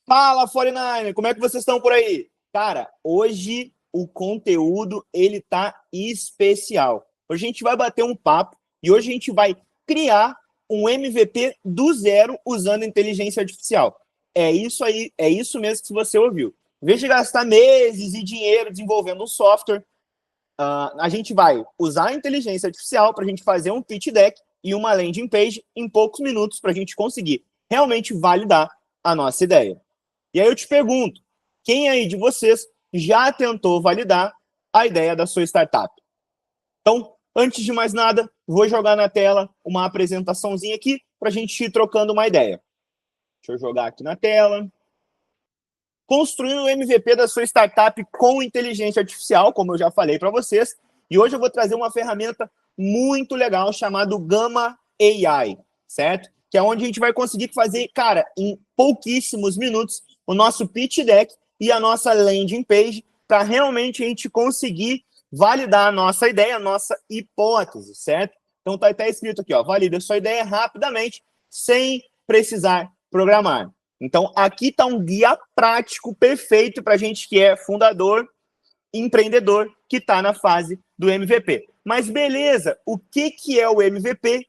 Fala, 49er, como é que vocês estão por aí? Cara, hoje o conteúdo, ele tá especial. Hoje a gente vai bater um papo e hoje a gente vai criar um MVP do zero usando inteligência artificial. É isso aí, é isso mesmo que você ouviu. Em vez de gastar meses e dinheiro desenvolvendo um software, a gente vai usar a inteligência artificial para a gente fazer um pitch deck e uma landing page em poucos minutos para a gente conseguir realmente validar a nossa ideia. E aí eu te pergunto, quem aí de vocês já tentou validar a ideia da sua startup? Então, antes de mais nada, vou jogar na tela uma apresentaçãozinha aqui para a gente ir trocando uma ideia. Deixa eu jogar aqui na tela. Construindo o MVP da sua startup com inteligência artificial, como eu já falei para vocês. E hoje eu vou trazer uma ferramenta muito legal chamada Gamma AI, certo? Que é onde a gente vai conseguir fazer, cara, em pouquíssimos minutos, o nosso pitch deck e a nossa landing page para realmente a gente conseguir validar a nossa ideia, a nossa hipótese, certo? Então tá até escrito aqui, ó, valida a sua ideia rapidamente, sem precisar programar. Então aqui tá um guia prático perfeito para a gente que é fundador, empreendedor, que está na fase do MVP. Mas beleza, o que é o MVP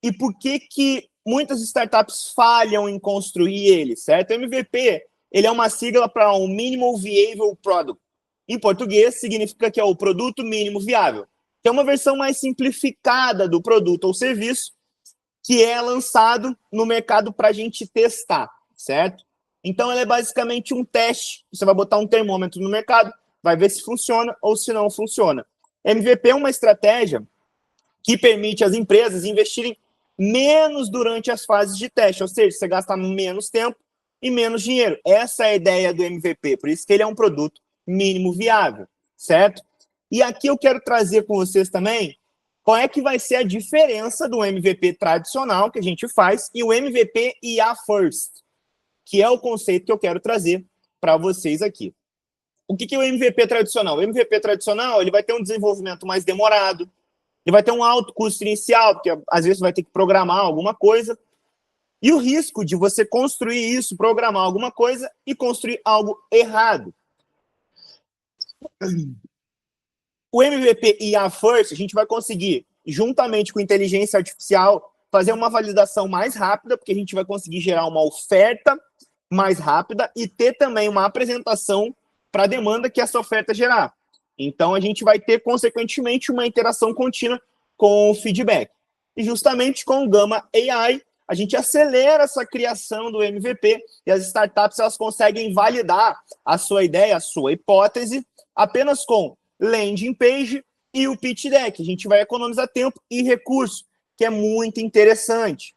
e por que muitas startups falham em construir ele, certo? O MVP, ele é uma sigla para um Minimal Viable Product. Em português, significa que é o produto mínimo viável, que é uma versão mais simplificada do produto ou serviço que é lançado no mercado para a gente testar, certo? Então, ela é basicamente um teste. Você vai botar um termômetro no mercado, vai ver se funciona ou se não funciona. MVP é uma estratégia que permite às empresas investirem menos durante as fases de teste, ou seja, você gasta menos tempo e menos dinheiro. Essa é a ideia do MVP, por isso que ele é um produto mínimo viável, certo? E aqui eu quero trazer com vocês também qual é que vai ser a diferença do MVP tradicional que a gente faz e o MVP IA First, que é o conceito que eu quero trazer para vocês aqui. O que é o MVP tradicional? O MVP tradicional ele vai ter um desenvolvimento mais demorado, ele vai ter um alto custo inicial, porque às vezes vai ter que programar alguma coisa, e o risco de você construir isso, programar alguma coisa e construir algo errado. O MVP IA First, a gente vai conseguir, juntamente com inteligência artificial, fazer uma validação mais rápida, porque a gente vai conseguir gerar uma oferta mais rápida e ter também uma apresentação para a demanda que essa oferta gerar. Então, a gente vai ter, consequentemente, uma interação contínua com o feedback. E justamente com o Gamma AI, a gente acelera essa criação do MVP e as startups elas conseguem validar a sua ideia, a sua hipótese, apenas com landing page e o pitch deck. A gente vai economizar tempo e recurso, que é muito interessante.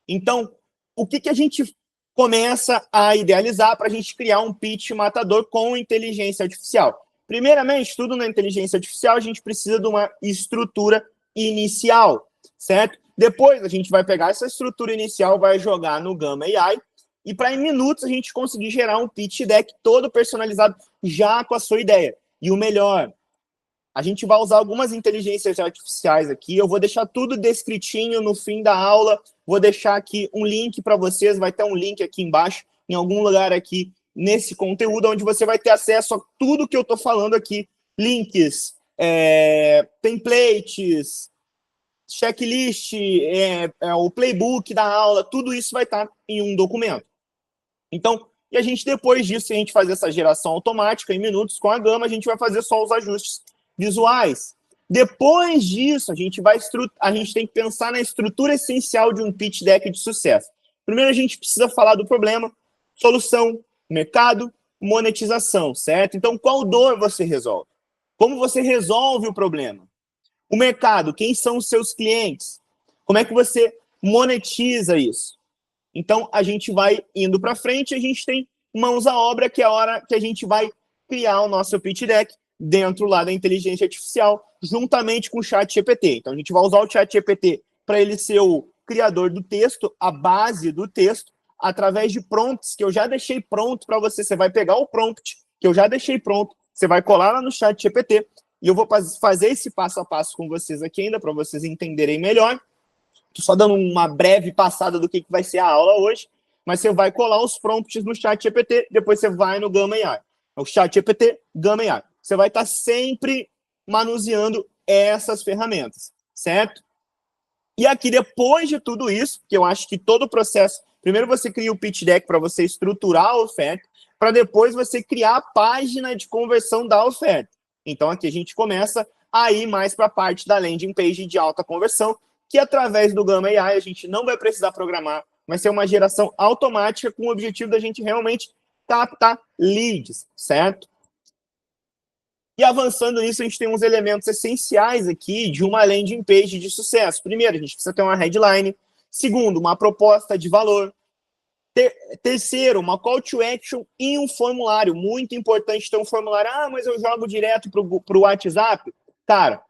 Então, o que a gente começa a idealizar para a gente criar um pitch matador com inteligência artificial? Primeiramente, tudo na inteligência artificial, a gente precisa de uma estrutura inicial, certo? Depois, a gente vai pegar essa estrutura inicial, vai jogar no Gamma AI, e para em minutos a gente conseguir gerar um pitch deck todo personalizado já com a sua ideia. E o melhor, a gente vai usar algumas inteligências artificiais aqui, eu vou deixar tudo descritinho no fim da aula, vou deixar aqui um link para vocês, vai ter um link aqui embaixo, em algum lugar aqui nesse conteúdo, onde você vai ter acesso a tudo que eu estou falando aqui, links, templates, checklist, o playbook da aula, tudo isso vai estar em um documento. Então, e a gente depois disso, se a gente fazer essa geração automática em minutos com a Gamma, a gente vai fazer só os ajustes visuais. Depois disso, a gente tem que pensar na estrutura essencial de um pitch deck de sucesso. Primeiro, a gente precisa falar do problema, solução, mercado, monetização, certo? Então, qual dor você resolve? Como você resolve o problema? O mercado, quem são os seus clientes? Como é que você monetiza isso? Então, a gente vai indo para frente, a gente tem mãos à obra, que é a hora que a gente vai criar o nosso pitch deck dentro lá da inteligência artificial, juntamente com o ChatGPT. Então, a gente vai usar o ChatGPT para ele ser o criador do texto, a base do texto, através de prompts que eu já deixei pronto para você. Você vai pegar o prompt que eu já deixei pronto, você vai colar lá no ChatGPT, e eu vou fazer esse passo a passo com vocês aqui ainda, para vocês entenderem melhor. Estou só dando uma breve passada do que vai ser a aula hoje. mas você vai colar os prompts no ChatGPT, depois você vai no Gama AI. O ChatGPT, Gama AI. Você vai estar sempre manuseando essas ferramentas, certo? E aqui, depois de tudo isso, que eu acho que todo o processo... Primeiro você cria o pitch deck para você estruturar a oferta, para depois você criar a página de conversão da oferta. Então, aqui a gente começa a ir mais para a parte da landing page de alta conversão, que através do Gama AI a gente não vai precisar programar, vai ser uma geração automática com o objetivo da gente realmente captar leads, certo? E avançando nisso, a gente tem uns elementos essenciais aqui de uma landing page de sucesso. Primeiro, a gente precisa ter uma headline. Segundo, uma proposta de valor. Terceiro, uma call to action e um formulário. Muito importante ter um formulário. Ah, mas eu jogo direto para o WhatsApp. Cara,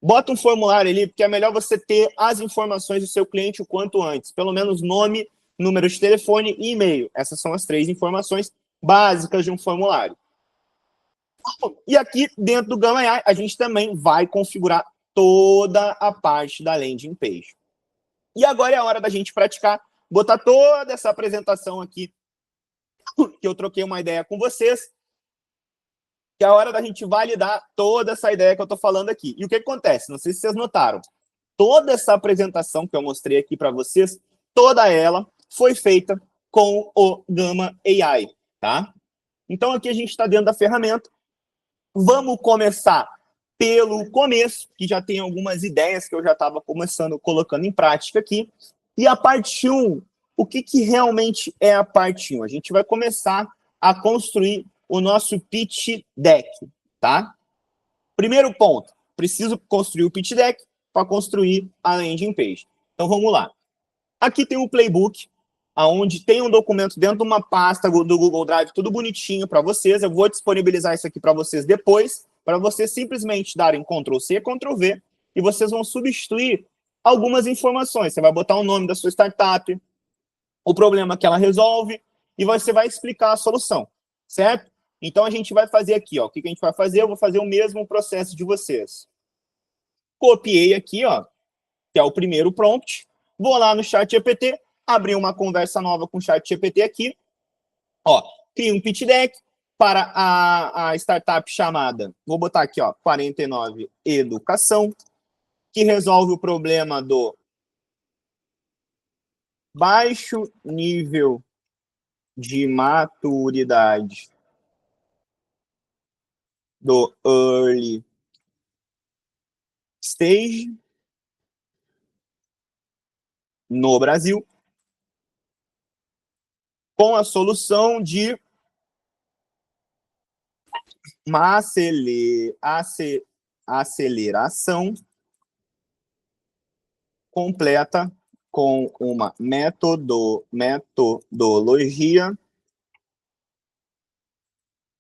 bota um formulário ali, porque é melhor você ter as informações do seu cliente o quanto antes. Pelo menos nome, número de telefone e e-mail. Essas são as 3 informações básicas de um formulário. E aqui, dentro do Gama AI, a gente também vai configurar toda a parte da landing page. E agora é a hora da gente praticar, botar toda essa apresentação aqui, que eu troquei uma ideia com vocês, que é a hora da gente validar toda essa ideia que eu estou falando aqui. E o que acontece? Não sei se vocês notaram. Toda essa apresentação que eu mostrei aqui para vocês, toda ela foi feita com o Gama AI, tá? Então, aqui a gente está dentro da ferramenta. Vamos começar pelo começo, que já tem algumas ideias que eu já estava colocando em prática aqui. E a parte 1, o que realmente é a parte 1? A gente vai começar a construir o nosso pitch deck, tá? Primeiro ponto, preciso construir o pitch deck para construir a landing page. Então, vamos lá. Aqui tem um playbook, onde tem um documento dentro de uma pasta do Google Drive, tudo bonitinho para vocês. Eu vou disponibilizar isso aqui para vocês depois, para vocês simplesmente darem Ctrl+C, Ctrl+V, e vocês vão substituir algumas informações. Você vai botar o nome da sua startup, o problema que ela resolve, e você vai explicar a solução, certo? Então, a gente vai fazer aqui, ó. O que a gente vai fazer? Eu vou fazer o mesmo processo de vocês. Copiei aqui, ó, que é o primeiro prompt. Vou lá no ChatGPT, abrir uma conversa nova com o ChatGPT aqui. Ó, cria um pitch deck para a startup chamada, vou botar aqui, ó, 49 Educação, que resolve o problema do baixo nível de maturidade do early stage no Brasil, com a solução de uma aceleração completa com uma metodologia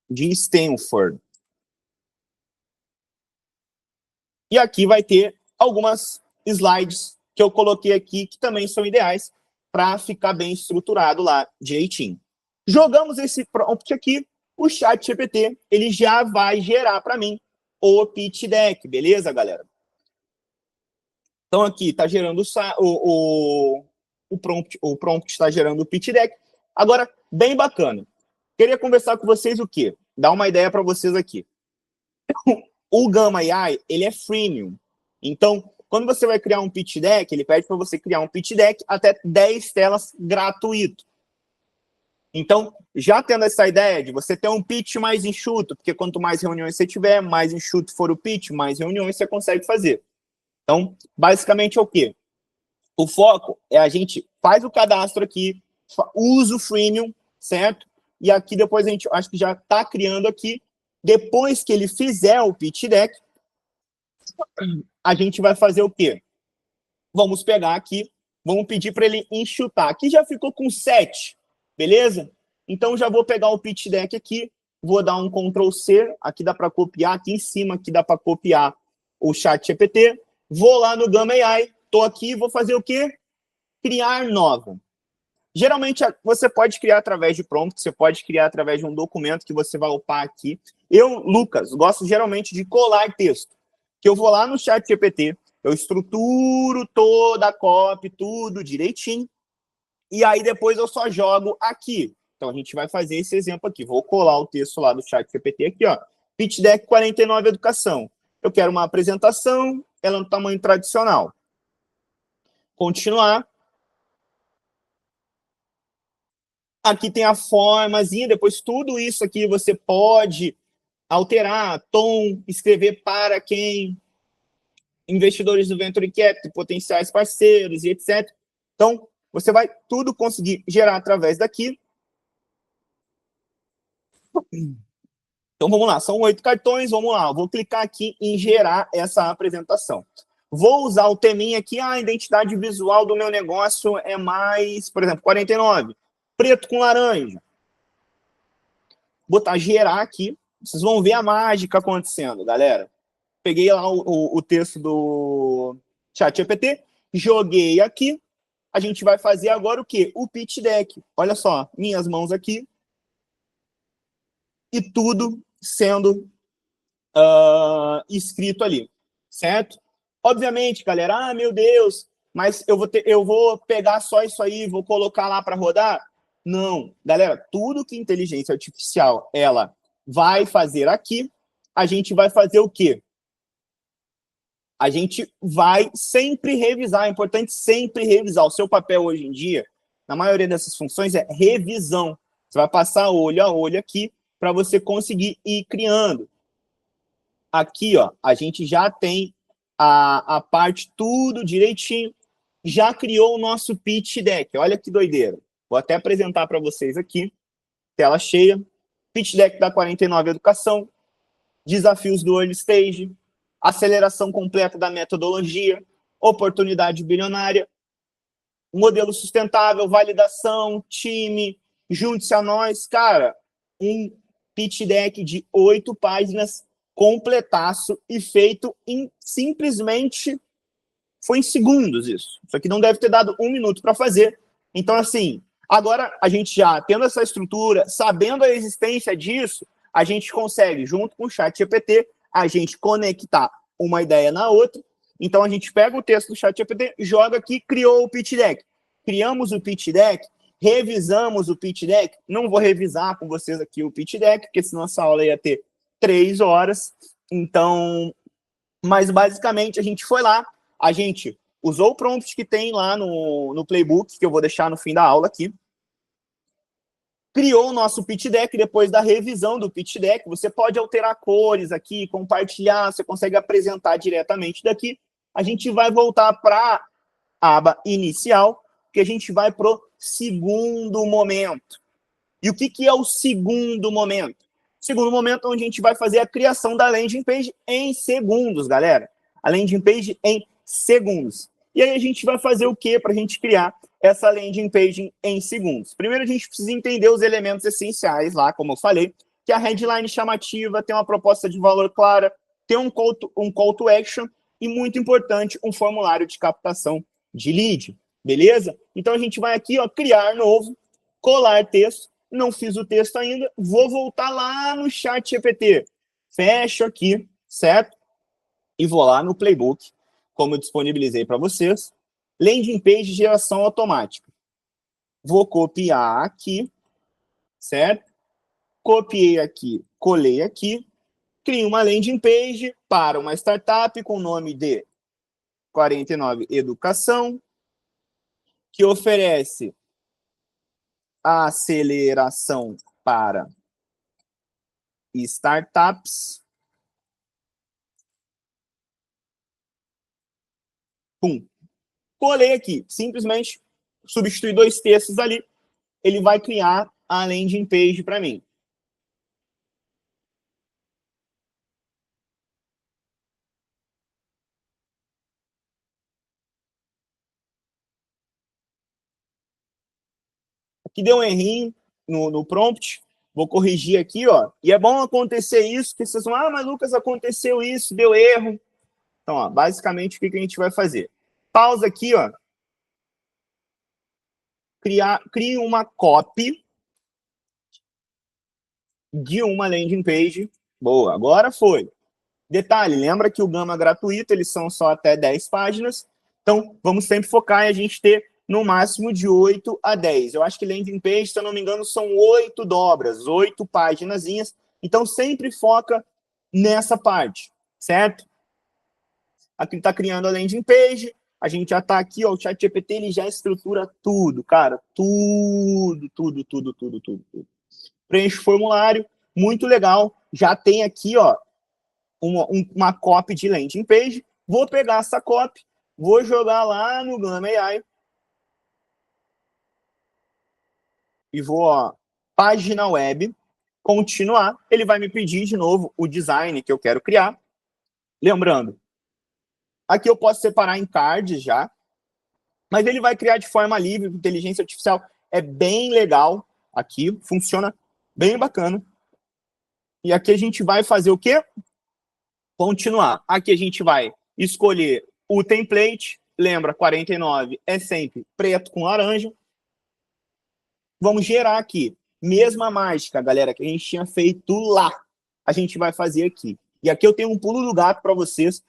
de Stanford. E aqui vai ter algumas slides que eu coloquei aqui, que também são ideais para ficar bem estruturado lá direitinho. Jogamos esse prompt aqui, o ChatGPT, ele já vai gerar para mim o pitch deck, beleza, galera? Então, aqui está gerando o prompt está gerando o pitch deck. Agora, bem bacana. Queria conversar com vocês o quê? Dar uma ideia para vocês aqui. O Gama AI, ele é freemium. Então, quando você vai criar um pitch deck, ele pede para você criar um pitch deck até 10 telas gratuito. Então, já tendo essa ideia de você ter um pitch mais enxuto, porque quanto mais reuniões você tiver, mais enxuto for o pitch, mais reuniões você consegue fazer. Então, basicamente é o quê? O foco é a gente faz o cadastro aqui, usa o freemium, certo? E aqui depois a gente, acho que já está criando aqui. Depois que ele fizer o pitch deck, a gente vai fazer o quê? Vamos pegar aqui, vamos pedir para ele enxutar. Aqui já ficou com 7, beleza? Então, já vou pegar o pitch deck aqui, vou dar um Ctrl+C, aqui dá para copiar, aqui em cima aqui dá para copiar o ChatGPT. Vou lá no Gama AI, estou aqui, vou fazer o quê? Criar nova. Geralmente, você pode criar através de prompt, você pode criar através de um documento que você vai upar aqui. Eu, Lucas, gosto geralmente de colar texto, que eu vou lá no ChatGPT, eu estruturo toda a copy, tudo direitinho, e aí depois eu só jogo aqui. Então a gente vai fazer esse exemplo aqui. Vou colar o texto lá do ChatGPT aqui, ó. Pitch Deck 49 Educação. Eu quero uma apresentação, ela no tamanho tradicional. Continuar. Aqui tem a formazinha, depois tudo isso aqui você pode alterar, tom, escrever para quem, investidores do Venture Capital, potenciais parceiros e etc. Então, você vai tudo conseguir gerar através daqui. Então, vamos lá, são 8 cartões, vamos lá. Eu vou clicar aqui em gerar essa apresentação. Vou usar o teminha aqui, a identidade visual do meu negócio é mais, por exemplo, 49, preto com laranja. Botar gerar aqui, vocês vão ver a mágica acontecendo, galera. Peguei lá o texto do ChatGPT, joguei aqui, a gente vai fazer agora o quê? O pitch deck. Olha só, minhas mãos aqui, e tudo sendo escrito ali, certo? Obviamente, galera, meu Deus, mas eu vou pegar só isso aí, vou colocar lá para rodar? Não, galera, tudo que inteligência artificial ela vai fazer aqui, a gente vai fazer o quê? A gente vai sempre revisar, é importante sempre revisar. O seu papel hoje em dia, na maioria dessas funções, é revisão. Você vai passar olho a olho aqui para você conseguir ir criando. Aqui, ó, a gente já tem a parte tudo direitinho, já criou o nosso pitch deck. Olha que doideira. Vou até apresentar para vocês aqui, tela cheia, pitch deck da 49 Educação, desafios do early stage, aceleração completa da metodologia, oportunidade bilionária, modelo sustentável, validação, time, junte-se a nós. Cara, um pitch deck de 8 páginas, completaço e feito em simplesmente foi em segundos isso. Isso aqui não deve ter dado 1 minuto para fazer. Então, assim, agora a gente já tendo essa estrutura, sabendo a existência disso, a gente consegue, junto com o ChatGPT, a gente conectar uma ideia na outra. Então, a gente pega o texto do ChatGPT, joga aqui, criou o pitch deck. Criamos o pitch deck, revisamos o pitch deck. Não vou revisar com vocês aqui o pitch deck, porque senão essa aula ia ter 3 horas. Então, mas basicamente a gente foi lá, a gente usou o prompt que tem lá no playbook, que eu vou deixar no fim da aula aqui, criou o nosso pitch deck. Depois da revisão do pitch deck, você pode alterar cores aqui, compartilhar, você consegue apresentar diretamente daqui. A gente vai voltar para a aba inicial, que a gente vai para o segundo momento. E o que é o segundo momento? O segundo momento é onde a gente vai fazer a criação da landing page em segundos, galera. A landing page em segundos. E aí a gente vai fazer o quê para a gente criar essa landing page em segundos? Primeiro a gente precisa entender os elementos essenciais lá, como eu falei, que a headline chamativa, tem uma proposta de valor clara, tem um call to action e, muito importante, um formulário de captação de lead, beleza? Então a gente vai aqui, ó, criar novo, colar texto, não fiz o texto ainda, vou voltar lá no ChatGPT, fecho aqui, certo? E vou lá no playbook, como eu disponibilizei para vocês, landing page de geração automática. Vou copiar aqui, certo? Copiei aqui, colei aqui, crio uma landing page para uma startup com o nome de 49 Educação, que oferece a aceleração para startups. Pum. Colei aqui, simplesmente substituir 2 textos ali, ele vai criar a landing page para mim. Aqui deu um errinho no prompt, vou corrigir aqui, ó. E é bom acontecer isso, porque vocês vão, mas Lucas, aconteceu isso, deu erro. Então, ó, basicamente, o que a gente vai fazer? Pausa aqui, ó. Crie uma copy de uma landing page. Boa, agora foi. Detalhe, lembra que o Gama gratuito, eles são só até 10 páginas. Então, vamos sempre focar em a gente ter no máximo de 8 a 10. Eu acho que landing page, se eu não me engano, são 8 dobras, 8 paginazinhas. Então, sempre foca nessa parte, certo? Aqui está criando a landing page, a gente já está aqui, ó, o ChatGPT ele já estrutura tudo, cara, tudo. Preenche o formulário, muito legal. Já tem aqui, ó, uma copy de landing page. Vou pegar essa copy, vou jogar lá no Gama AI e vou, ó, página web, continuar. Ele vai me pedir de novo o design que eu quero criar. Lembrando, aqui eu posso separar em cards já, mas ele vai criar de forma livre, inteligência artificial. É bem legal aqui, funciona bem bacana. E aqui a gente vai fazer o quê? Continuar. Aqui a gente vai escolher o template. Lembra, 49 é sempre preto com laranja. Vamos gerar aqui. Mesma mágica, galera, que a gente tinha feito lá. A gente vai fazer aqui. E aqui eu tenho um pulo do gato para vocês,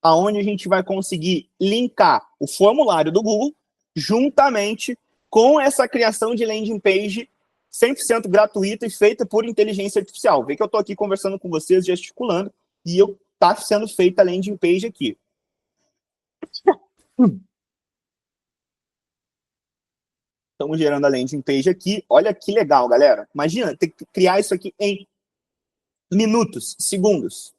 aonde a gente vai conseguir linkar o formulário do Google juntamente com essa criação de landing page 100% gratuita e feita por inteligência artificial. Vê que eu estou aqui conversando com vocês, gesticulando, e está sendo feita a landing page aqui. Estamos gerando a landing page aqui. Olha que legal, galera. Imagina, ter que criar isso aqui em minutos, segundos.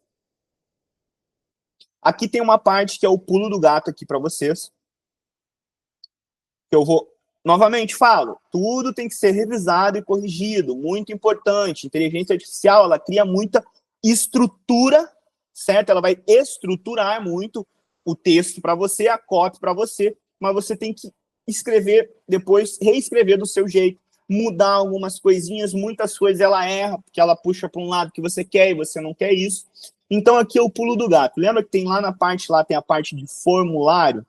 Aqui tem uma parte que é o pulo do gato aqui para vocês. Eu vou, novamente falo, tudo tem que ser revisado e corrigido, muito importante. Inteligência artificial, ela cria muita estrutura, certo? Ela vai estruturar muito o texto para você, a copy para você, mas você tem que escrever, depois reescrever do seu jeito, mudar algumas coisinhas, muitas coisas ela erra, porque ela puxa para um lado que você quer e você não quer isso. Então aqui é o pulo do gato. Lembra que tem lá na parte, lá tem a parte de formulário?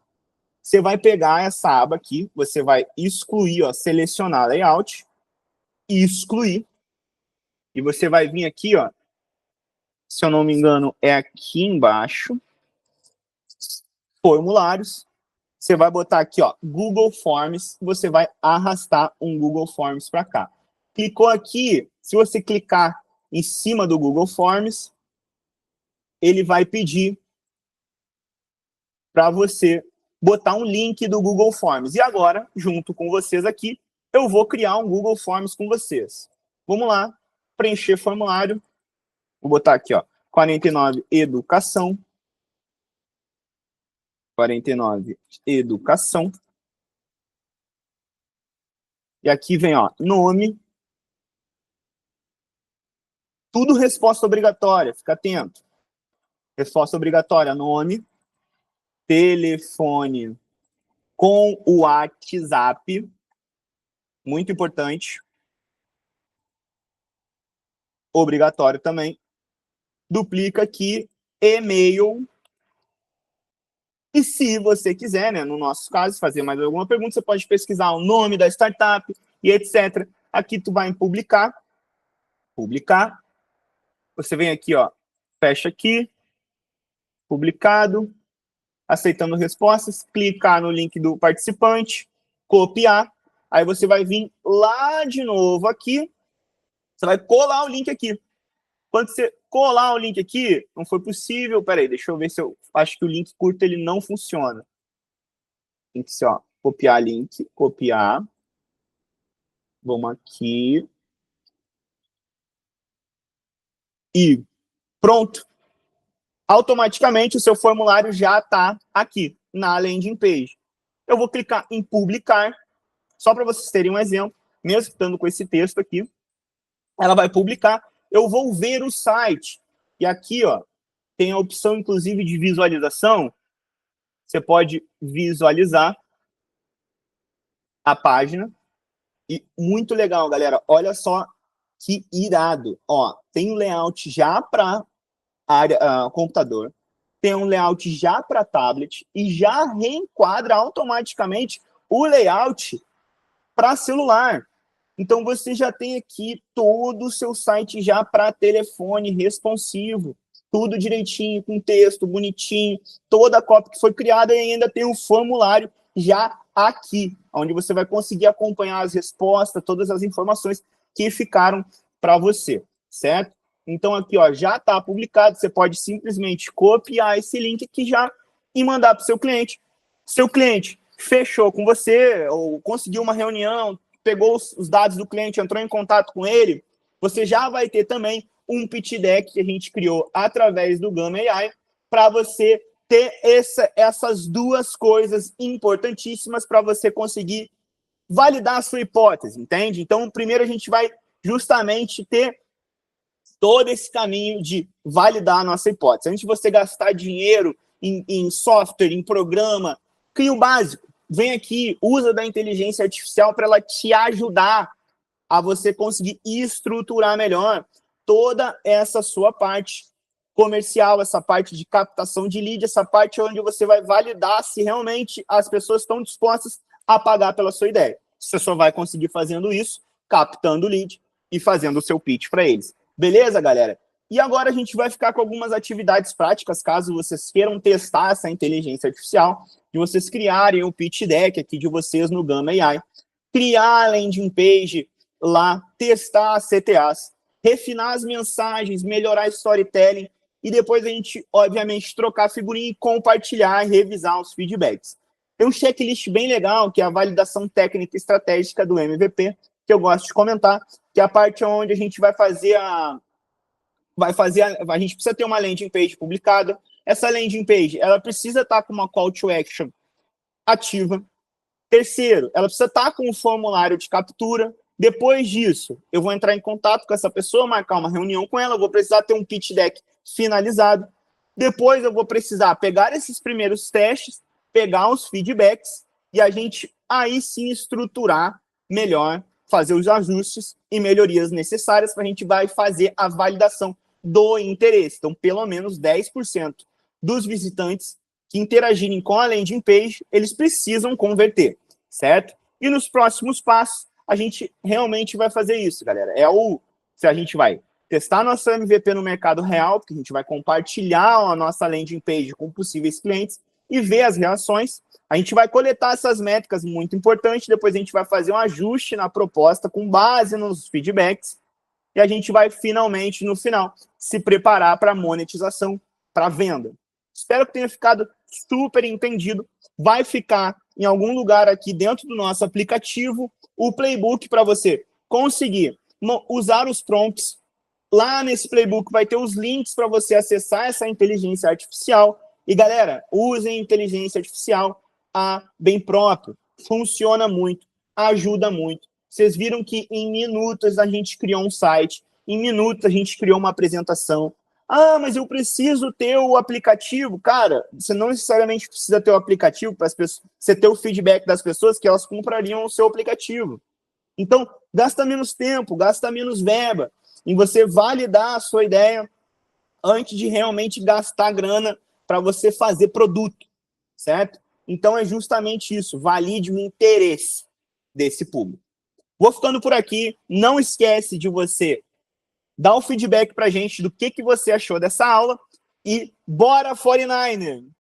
Você vai pegar essa aba aqui, você vai excluir, ó, selecionar layout, excluir, e você vai vir aqui, ó, se eu não me engano, é aqui embaixo, formulários, você vai botar aqui, ó, Google Forms, você vai arrastar um Google Forms para cá. Clicou aqui, se você clicar em cima do Google Forms, ele vai pedir para você botar um link do Google Forms. E agora, junto com vocês aqui, eu vou criar um Google Forms com vocês. Vamos lá, preencher formulário. Vou botar aqui, ó, 49 educação. 49 educação. E aqui vem, ó, nome. Tudo resposta obrigatória, fica atento. Resposta obrigatória, nome, telefone com o WhatsApp, muito importante. Obrigatório também. Duplica aqui, e-mail. E se você quiser, né, no nosso caso, fazer mais alguma pergunta, você pode pesquisar o nome da startup e etc. Aqui tu vai em publicar. Publicar. Você vem aqui, ó, fecha aqui. Publicado. Aceitando respostas. Clicar no link do participante. Copiar. Aí você vai vir lá de novo aqui. Você vai colar o link aqui. Quando você colar o link aqui, não foi possível. Peraí, deixa eu ver se eu acho que o link curto ele não funciona. Tem que ser, ó, copiar link, copiar. Vamos aqui. E pronto. Automaticamente o seu formulário já está aqui na landing page. Eu vou clicar em publicar, só para vocês terem um exemplo, mesmo estando com esse texto aqui. Ela vai publicar. Eu vou ver o site. E aqui, ó, tem a opção, inclusive, de visualização. Você pode visualizar a página. E muito legal, galera. Olha só que irado. Ó, tem um layout já para área computador. Tem um layout já para tablet. E já reenquadra automaticamente o layout para celular. Então, você já tem aqui todo o seu site já para telefone responsivo. Tudo direitinho, com texto, bonitinho. Toda a cópia que foi criada e ainda tem um formulário já aqui, onde você vai conseguir acompanhar as respostas, todas as informações que ficaram para você, certo? Então aqui, ó, já está publicado, você pode simplesmente copiar esse link aqui já e mandar para o seu cliente. Seu cliente fechou com você, ou conseguiu uma reunião, pegou os dados do cliente, entrou em contato com ele, você já vai ter também um pitch deck que a gente criou através do Gama AI para você ter essas duas coisas importantíssimas para você conseguir validar a sua hipótese, entende? Então, primeiro a gente vai justamente ter todo esse caminho de validar a nossa hipótese. Antes de você gastar dinheiro em software, em programa, cria o básico. Vem aqui, usa da inteligência artificial para ela te ajudar a você conseguir estruturar melhor toda essa sua parte comercial, essa parte de captação de lead, essa parte onde você vai validar se realmente as pessoas estão dispostas a pagar pela sua ideia. Você só vai conseguir fazendo isso, captando lead e fazendo o seu pitch para eles. Beleza, galera? E agora a gente vai ficar com algumas atividades práticas, caso vocês queiram testar essa inteligência artificial, de vocês criarem o pitch deck aqui de vocês no Gama AI, criar a landing page lá, testar as CTAs, refinar as mensagens, melhorar storytelling, e depois a gente, obviamente, trocar figurinha e compartilhar e revisar os feedbacks. Tem um checklist bem legal, que é a validação técnica e estratégica do MVP, que eu gosto de comentar, que é a parte onde a gente vai fazer a gente precisa ter uma landing page publicada. Essa landing page, ela precisa estar com uma call to action ativa. Terceiro, ela precisa estar com um formulário de captura. Depois disso, eu vou entrar em contato com essa pessoa, marcar uma reunião com ela, eu vou precisar ter um pitch deck finalizado. Depois eu vou precisar pegar esses primeiros testes, pegar os feedbacks e a gente aí sim estruturar melhor, fazer os ajustes e melhorias necessárias para a gente vai fazer a validação do interesse. Então, pelo menos 10% dos visitantes que interagirem com a landing page, eles precisam converter, certo? E nos próximos passos, a gente realmente vai fazer isso, galera. Se a gente vai testar nosso MVP no mercado real, porque a gente vai compartilhar a nossa landing page com possíveis clientes e ver as reações. A gente vai coletar essas métricas muito importantes, depois a gente vai fazer um ajuste na proposta com base nos feedbacks e a gente vai finalmente, no final, se preparar para a monetização, para a venda. Espero que tenha ficado super entendido. Vai ficar em algum lugar aqui dentro do nosso aplicativo o playbook para você conseguir usar os prompts. Lá nesse playbook vai ter os links para você acessar essa inteligência artificial. E, galera, usem inteligência artificial a bem próprio. Funciona muito, ajuda muito. Vocês viram que em minutos a gente criou um site, em minutos a gente criou uma apresentação. Ah, mas eu preciso ter o aplicativo. Cara, você não necessariamente precisa ter o aplicativo para você ter o feedback das pessoas que elas comprariam o seu aplicativo. Então, gasta menos tempo, gasta menos verba em você validar a sua ideia antes de realmente gastar grana para você fazer produto, certo? Então, é justamente isso, valide o interesse desse público. Vou ficando por aqui, não esquece de você dar um feedback para a gente do que você achou dessa aula e bora 49er!